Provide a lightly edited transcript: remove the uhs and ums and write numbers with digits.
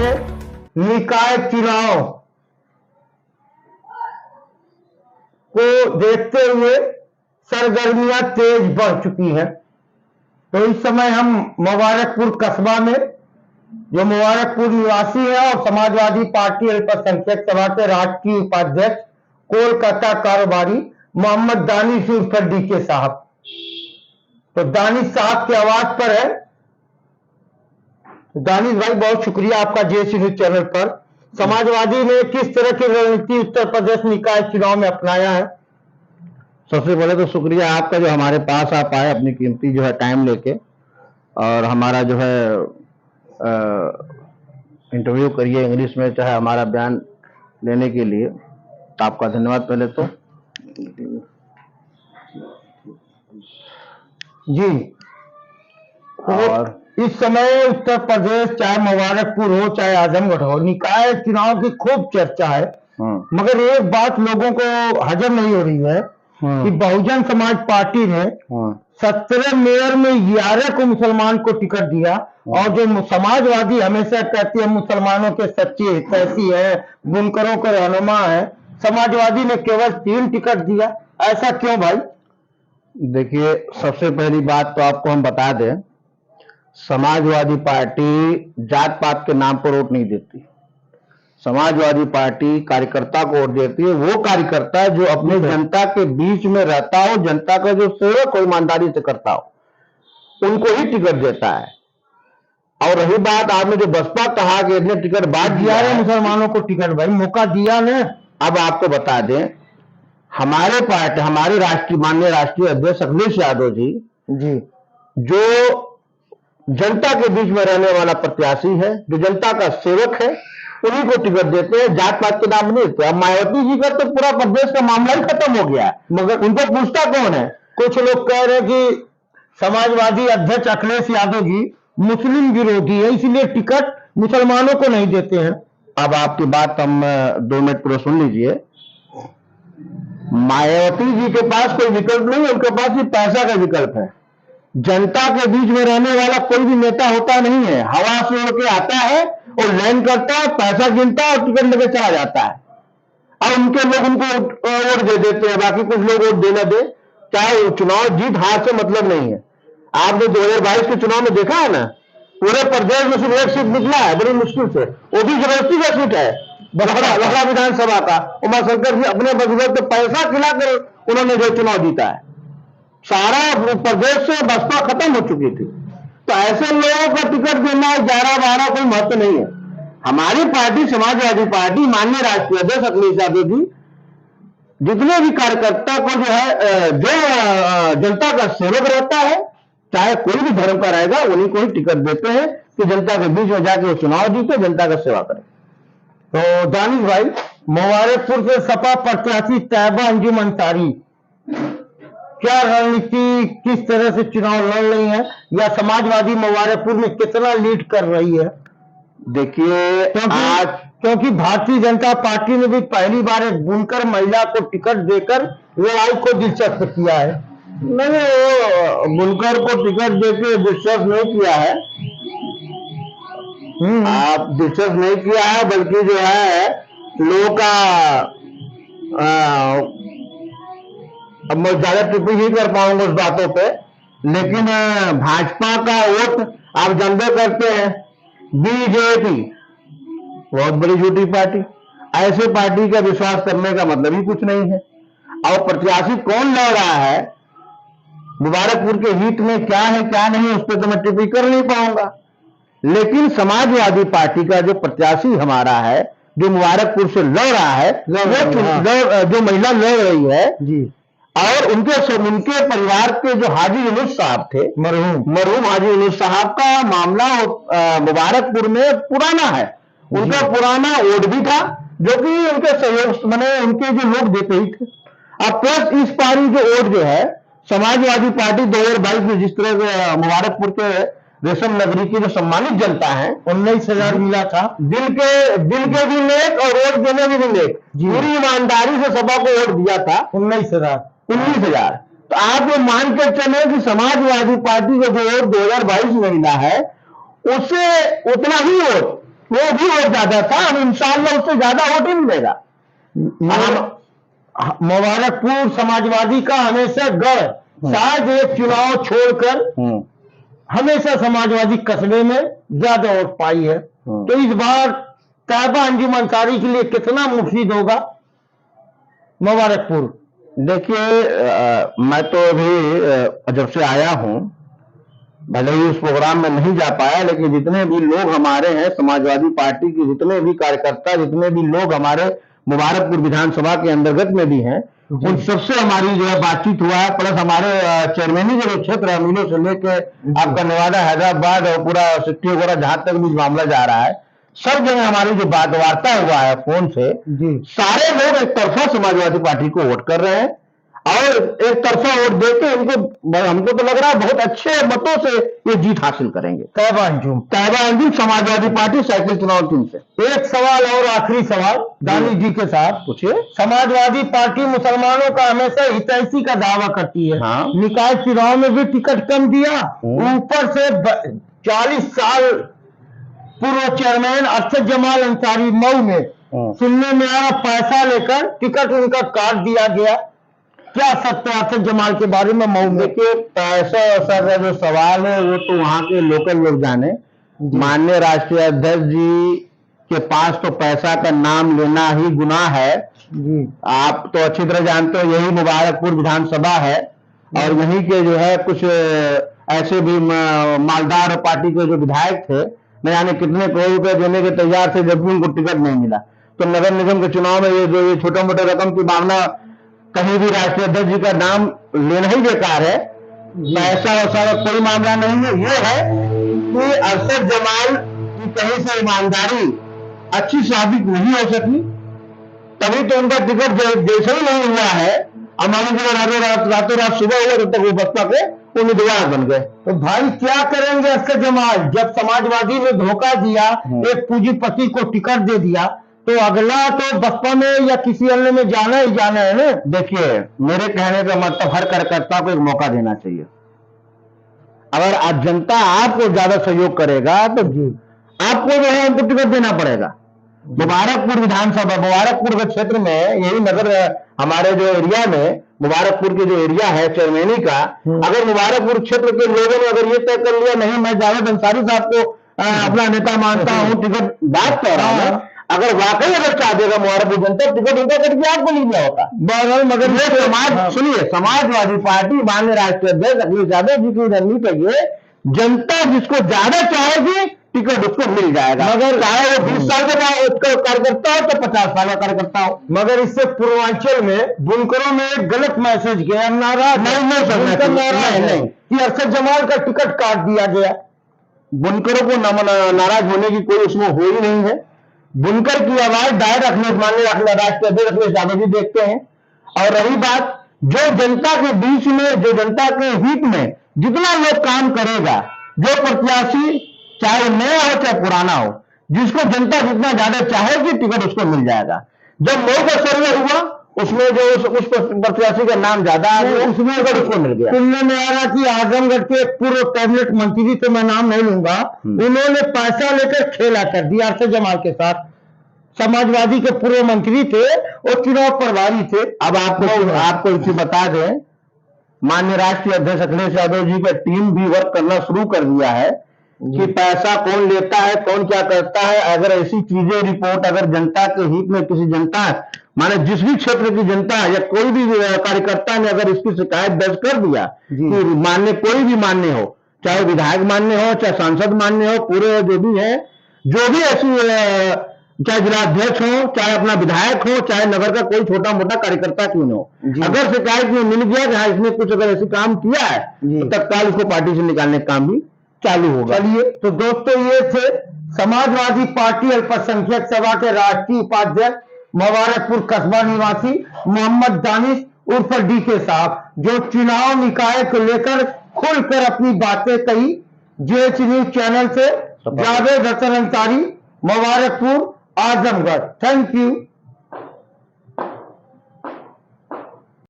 में निकाय चुनाव को देखते हुए सरगर्मियां तेज बढ़ चुकी हैं। तो इस समय हम मुबारकपुर कस्बा में, जो मुबारकपुर निवासी है और समाजवादी पार्टी अल्पसंख्यक सभा के राष्ट्रीय उपाध्यक्ष कोलकाता कारोबारी मोहम्मद दानिश उर्फ डीके साहब, तो दानिश साहब के आवाज पर है। दानिश भाई, बहुत शुक्रिया आपका जेएससी न्यूज चैनल पर। समाजवादी ने किस तरह की रणनीति उत्तर प्रदेश निकाय चुनाव में अपनाया है? सबसे पहले तो शुक्रिया आपका जो हमारे पास आप आए अपनी कीमती जो है टाइम लेके और हमारा जो है इंटरव्यू करिए इंग्लिश में, चाहे हमारा बयान लेने के लिए, तो आपका धन्यवाद पहले तो। जी, और इस समय उत्तर प्रदेश, चाहे मुबारकपुर हो चाहे आजमगढ़ हो, निकाय चुनाव की खूब चर्चा है। मगर एक बात लोगों को हजम नहीं हो रही है कि बहुजन समाज पार्टी ने 17 मेयर में 11 को मुसलमान को टिकट दिया, और जो समाजवादी हमेशा कहती है मुसलमानों के सच्चे हितैषी है, बुनकरों के रहनुमा है, समाजवादी ने केवल 3 टिकट दिया। ऐसा क्यों भाई? देखिए, सबसे पहली बात तो आपको हम बता दें, समाजवादी पार्टी जात पात के नाम पर वोट नहीं देती। समाजवादी पार्टी कार्यकर्ता को वोट देती है। वो कार्यकर्ता जो अपने जनता के बीच में रहता हो, जनता का जो सेवक हो, ईमानदारी से करता हो, उनको ही टिकट देता है। और रही बात आपने जो बसपा कहा कि इतने टिकट बांट दिया है मुसलमानों को टिकट, भाई मौका दिया ना। अब आपको बता दें, हमारे पार्टी, हमारे माननीय राष्ट्रीय अध्यक्ष अखिलेश यादव जी जो जनता के बीच में रहने वाला प्रत्याशी है, जो जनता का सेवक है, उन्हीं को टिकट देते हैं, जात पात के नाम नहीं देते। अब मायावती जी का तो पूरा प्रदेश का मामला ही खत्म हो गया है, मगर उनको पूछता कौन है? कुछ लोग कह रहे हैं कि समाजवादी अध्यक्ष अखिलेश यादव जी मुस्लिम विरोधी है, इसलिए टिकट मुसलमानों को नहीं देते हैं। अब आपकी बात हम 2 मिनट पूरा सुन लीजिए। मायावती जी के पास कोई विकल्प नहीं है, उनके पास भी पैसा का विकल्प है। जनता के बीच में रहने वाला कोई भी नेता होता नहीं है, हवा से उड़ के आता है और लाइन करता है, पैसा गिनता है और टिकट लेके चला जाता है। और उनके लोग उनको वोट दे देते हैं, बाकी कुछ लोग वोट देना दे, चाहे चुनाव जीत हार से मतलब नहीं है। आपने 2022 के चुनाव में देखा है ना, पूरे प्रदेश में सिर्फ एक सीट निकला है बड़ी मुश्किल से, वो भी जबरदस्ती का सीट है, लखड़ा विधानसभा का। उमाशंकर जी अपने बजट पे पैसा खिलाकर उन्होंने जो चुनाव जीता है। सारा प्रदेश से बसपा खत्म हो चुकी थी। तो ऐसे लोगों को टिकट देना 11-12 कोई महत्व नहीं है। हमारी पार्टी समाजवादी पार्टी, माननीय राष्ट्रीय अध्यक्ष अखिलेश यादव जी जितने भी कार्यकर्ता को जो है, जो जनता का सेवक रहता है, चाहे कोई भी धर्म का रहेगा, उन्हीं को ही टिकट देते हैं कि जनता के बीच में जाके वो चुनाव जीते, जनता का सेवा करें। तो दानिश भाई, मुबारकपुर से सपा प्रत्याशी तैयबा अंजुम अंसारी क्या रणनीति, किस तरह से चुनाव लड़ रही है, या समाजवादी मुबारकपुर में कितना लीड कर रही है? देखिए, क्योंकि भारतीय जनता पार्टी ने भी पहली बार एक बुनकर महिला को टिकट देकर लड़ाई को दिलचस्प किया है। नहीं, वो बुनकर को टिकट देकर दिलचस्प नहीं किया है। आप दिलचस्प नहीं किया है, बल्कि जो है लोगों का अब मैं ज्यादा टिप्पणी नहीं कर पाऊंगा उस बातों पे, लेकिन भाजपा का वोट आप जानते करते हैं, बीजेपी बहुत बड़ी झूठी पार्टी, ऐसे पार्टी का विश्वास करने का मतलब ही कुछ नहीं है। और प्रत्याशी कौन लड़ रहा है, मुबारकपुर के हित में क्या है क्या नहीं, उस पर तो मैं टिप्पणी कर नहीं पाऊंगा। लेकिन समाजवादी पार्टी का जो प्रत्याशी हमारा है, जो मुबारकपुर से लड़ रहा है, जो महिला लड़ रही है जी, और उनके परिवार के जो हाजी यूनुस साहब थे, मरहूम हाजी यूनुस साहब का मामला मुबारकपुर में पुराना है। उनका पुराना वोट भी था, जो कि उनके सहयोग मैंने उनके जो लोग देते ही थे। अब प्लस इस पारी जो वोट जो है, समाजवादी पार्टी 2022 में जिस तरह मुबारकपुर के रेशम नगरी की जो सम्मानित जनता है, 19,000 मिला था। दिल के भी नेक और वोट देने में भी नेक, पूरी ईमानदारी से सभा को वोट दिया था। 19,000। तो आप ये मान के चले कि समाजवादी पार्टी का जो वोट 2022 में मिला है, उससे उतना ही वोट वो भी वोट ज्यादा था, अब इंशाल्लाह उससे ज्यादा वोट ही मिलेगा। मुबारकपुर समाजवादी का हमेशा गढ़, शायद एक चुनाव छोड़कर हमेशा समाजवादी कस्बे में ज्यादा वोट पाई है। तो इस बार तैयबा अंजुम अंसारी के लिए कितना मुफीद होगा मुबारकपुर? देखिए, मैं तो अभी जब से आया हूं, भले ही उस प्रोग्राम में नहीं जा पाया, लेकिन जितने भी लोग हमारे हैं समाजवादी पार्टी के, जितने भी कार्यकर्ता, जितने भी लोग हमारे मुबारकपुर विधानसभा के अंतर्गत में भी हैं, उन सबसे हमारी जो है बातचीत हुआ है। प्लस हमारे चेयरमैनी के जो क्षेत्र है, अमीनों से लेके आपका नेवादा, हैदराबाद और पूरा सिटी वगैरह, जहां तक भी मामला जा रहा है, सब जगह हमारी जो बात वार्ता हुआ है फोन से, सारे लोग एक तरफा समाजवादी पार्टी को वोट कर रहे हैं और एक तरफा वोट देके इनको, हमको तो लग रहा है बहुत अच्छे मतों से ये जीत हासिल करेंगे। तैयबा अंजुम समाजवादी पार्टी साइकिल चुनाव चिन्ह से। एक सवाल और आखिरी सवाल दानिश जी के साथ पूछिए। समाजवादी पार्टी मुसलमानों का हमेशा हितैषी का दावा करती है। हाँ। निकाय चुनाव में भी टिकट कम दिया, ऊपर से 40 साल पूर्व चेयरमैन अरशद जमाल अंसारी मऊ में सुनने में आया पैसा लेकर टिकट उनका काट दिया गया। क्या सत्य है अरशद जमाल के बारे में मऊ में? देखिए, पैसा वैसा का जो सवाल है वो तो वहां के लोकल लोग जाने। माननीय राष्ट्रीय अध्यक्ष जी के पास तो पैसा का नाम लेना ही गुनाह है जी। आप तो अच्छी तरह जानते हो, यही मुबारकपुर विधानसभा है और यहीं के जो है कुछ ऐसे भी मालदार पार्टी के जो विधायक थे, न जाने कितने करोड़ रुपए देने के तैयार थे, जब भी उनको टिकट नहीं मिला। तो नगर निगम के चुनाव में ये जो छोटे मोटे रकम की भावना, कहीं भी राष्ट्रीय अध्यक्ष जी का नाम लेना ही बेकार है। पैसा वैसा का कोई मामला नहीं है। ये है कि अरशद जमाल की कहीं से ईमानदारी अच्छी साबित नहीं हो सकी, तभी तो उनका टिकट जैसे ही नहीं हुआ है, हमारी रातों रात सुबह हुआ, तब तक वो बसपा के उम्मीदवार बन गए। तो भाई क्या करेंगे अरशद जमाल? जब समाजवादी ने धोखा दिया, एक पूंजीपति को टिकट दे दिया, तो अगला तो बसपा में या किसी अन्य में जाना ही जाना है ना। देखिए, मेरे कहने का मतलब हर कार्यकर्ता को एक मौका देना चाहिए। अगर आज जनता आपको ज्यादा सहयोग करेगा तो आपको जो है उनको टिकट देना पड़ेगा। मुबारकपुर विधानसभा, मुबारकपुर के क्षेत्र में, यही नगर हमारे जो एरिया में, मुबारकपुर के जो एरिया है चेयरमैनी का, अगर मुबारकपुर क्षेत्र के लोगों ने अगर ये तय कर लिया, नहीं मैं जावेद अंसारी साहब को अपना नेता मानता हूँ, टिकट बात कर रहा हूँ, अगर वाकई अगर चाह देगा मुबारकपुर जनता, टिकट उनका करके आपको नहीं दिया होता। मगर ये समाज, सुनिए, समाजवादी पार्टी माननीय राष्ट्रीय अध्यक्ष अखिलेश यादव जी की रणनीति है, जनता जिसको ज्यादा चाहेगी टिकट उसको मिल जाएगा, मगर चाहे वो 20 साल का कार्यकर्ता हो तो 50 साल का कार्यकर्ता हो। मगर इससे पूर्वांचल में बुनकरों में एक गलत मैसेज गया, नाराज नहीं कि अरशद जमाल का टिकट काट दिया गया। बुनकरों को नाराज होने की कोई उसमें हो ही नहीं है। बुनकर की आवाज डायरेक्ट अखिलेश, माननीय राष्ट्रीय अध्यक्ष अखिलेश यादव जी देखते हैं। और रही बात, जो जनता के बीच में, जो जनता के हित में जितना लोग काम करेगा, जो प्रत्याशी चाहे नया हो चाहे पुराना हो, जिसको जनता जितना ज्यादा चाहेगी टिकट उसको मिल जाएगा। जब मऊ का सर्वे हुआ, उसमें जो उस प्रत्याशी का नाम ज्यादा आ गया, उसमें अगर उसको मिल गया। सुनने में आ रहा कि आजमगढ़ के पूर्व कैबिनेट मंत्री, तो मैं नाम नहीं लूंगा, उन्होंने पैसा लेकर खेला कर दिया अरशद जमाल के साथ। समाजवादी के पूर्व मंत्री थे और चुनाव प्रभारी थे। अब आपको इसे बता दें, माननीय राष्ट्रीय अध्यक्ष अखिलेश यादव जी का टीम भी वर्क करना शुरू कर दिया है कि पैसा कौन लेता है, कौन क्या करता है। अगर ऐसी चीजें रिपोर्ट अगर जनता के हित में, किसी जनता माने जिस भी क्षेत्र की जनता या कोई भी कार्यकर्ता ने अगर इसकी शिकायत दर्ज कर दिया कि मान्य, कोई भी मान्य हो, चाहे विधायक मान्य हो, चाहे सांसद मान्य हो, पूरे जो भी है, जो भी ऐसी, चाहे जिलाध्यक्ष हो, चाहे अपना विधायक हो, चाहे नगर का कोई छोटा मोटा कार्यकर्ता क्यों न हो, अगर शिकायत में मिल गया कि हाँ इसने कुछ अगर ऐसी काम किया है, तो तत्काल उसको पार्टी से निकालने का काम भी चालू होगा। चलिए, तो दोस्तों ये थे समाजवादी पार्टी अल्पसंख्यक सभा के राष्ट्रीय उपाध्यक्ष मुबारकपुर कस्बा निवासी मोहम्मद दानिश उर्फ डीके साहब, जो चुनाव निकाय को लेकर खुलकर अपनी बातें कही। जेएच न्यूज चैनल से जावेद हसन अंसारी, मुबारकपुर, आजमगढ़। Thank you.